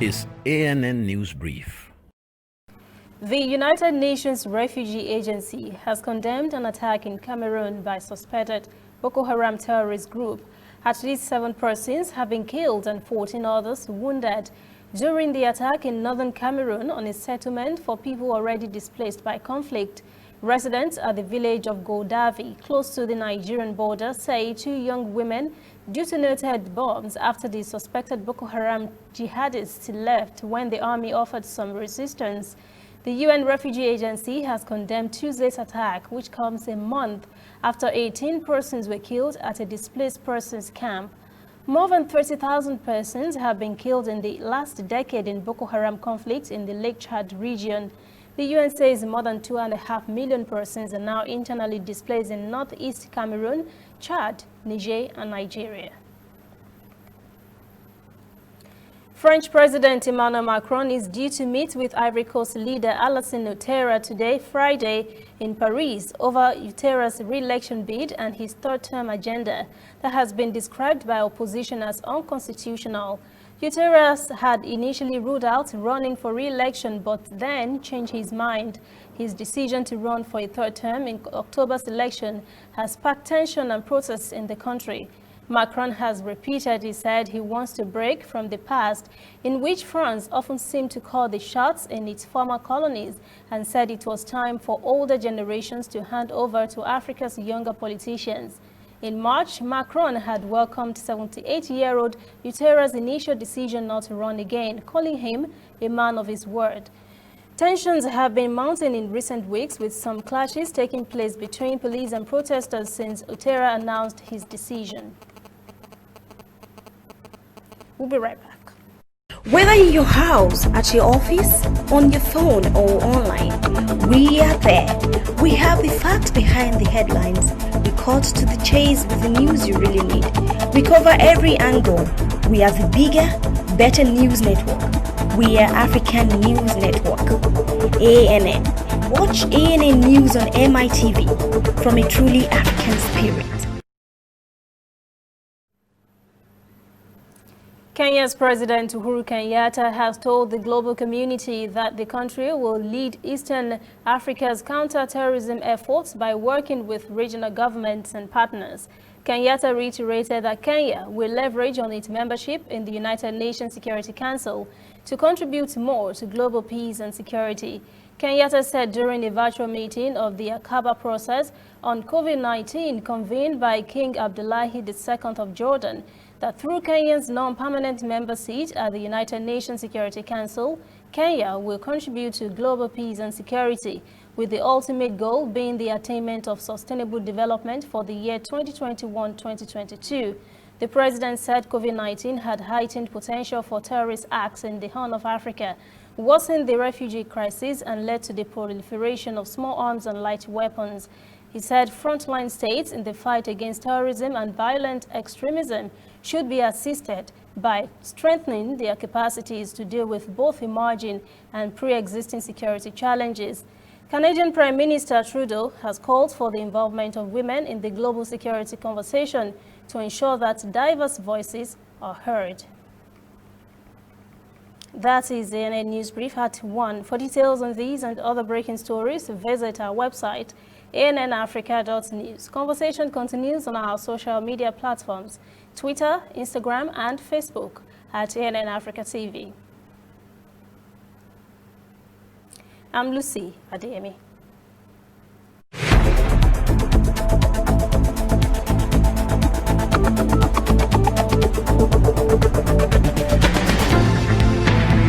is ANN News Brief. The United Nations Refugee Agency has condemned an attack in Cameroon by suspected Boko Haram terrorist group. At least 7 persons have been killed and 14 others wounded during the attack in northern Cameroon on a settlement for people already displaced by conflict. Residents at the village of Goldavi, close to the Nigerian border, say 2 young women detonated bombs after the suspected Boko Haram jihadists left when the army offered some resistance. The UN Refugee Agency has condemned Tuesday's attack, which comes a month after 18 persons were killed at a displaced persons camp. More than 30,000 persons have been killed in the last decade in Boko Haram conflict in the Lake Chad region. The UN says more than 2.5 million persons are now internally displaced in northeast Cameroon, Chad, Niger, and Nigeria. French President Emmanuel Macron is due to meet with Ivory Coast leader Alassane Ouattara today, Friday, in Paris over Ouattara's re-election bid and his third-term agenda that has been described by opposition as unconstitutional. Ouattara had initially ruled out running for re-election but then changed his mind. His decision to run for a third term in October's election has sparked tension and protests in the country. Macron has repeatedly said he wants to break from the past, in which France often seemed to call the shots in its former colonies, and said it was time for older generations to hand over to Africa's younger politicians. In March, Macron had welcomed 78-year-old Ouattara's initial decision not to run again, calling him a man of his word. Tensions have been mounting in recent weeks, with some clashes taking place between police and protesters since Ouattara announced his decision. We'll be right back. Whether in your house, at your office, on your phone or online, we are there. We have the facts behind the headlines. We cut to the chase with the news you really need. We cover every angle. We are the bigger, better news network. We are African News Network. ANN. Watch ANN News on MITV from a truly African spirit. Kenya's President Uhuru Kenyatta has told the global community that the country will lead Eastern Africa's counter-terrorism efforts by working with regional governments and partners. Kenyatta reiterated that Kenya will leverage on its membership in the United Nations Security Council to contribute more to global peace and security. Kenyatta said during a virtual meeting of the Akaba process on COVID-19 convened by King Abdullahi II of Jordan that through Kenya's non-permanent member seat at the United Nations Security Council, Kenya will contribute to global peace and security, with the ultimate goal being the attainment of sustainable development for the year 2021-2022. The president said COVID-19 had heightened potential for terrorist acts in the Horn of Africa, worsened the refugee crisis, and led to the proliferation of small arms and light weapons. He said frontline states in the fight against terrorism and violent extremism should be assisted by strengthening their capacities to deal with both emerging and pre-existing security challenges. Canadian Prime Minister Trudeau has called for the involvement of women in the global security conversation to ensure that diverse voices are heard. That is the ANN News Brief at 1. For details on these and other breaking stories, visit our website, annafrica.news. Conversation continues on our social media platforms, Twitter, Instagram, and Facebook at ANN Africa TV. I'm Lucy Adeyemi.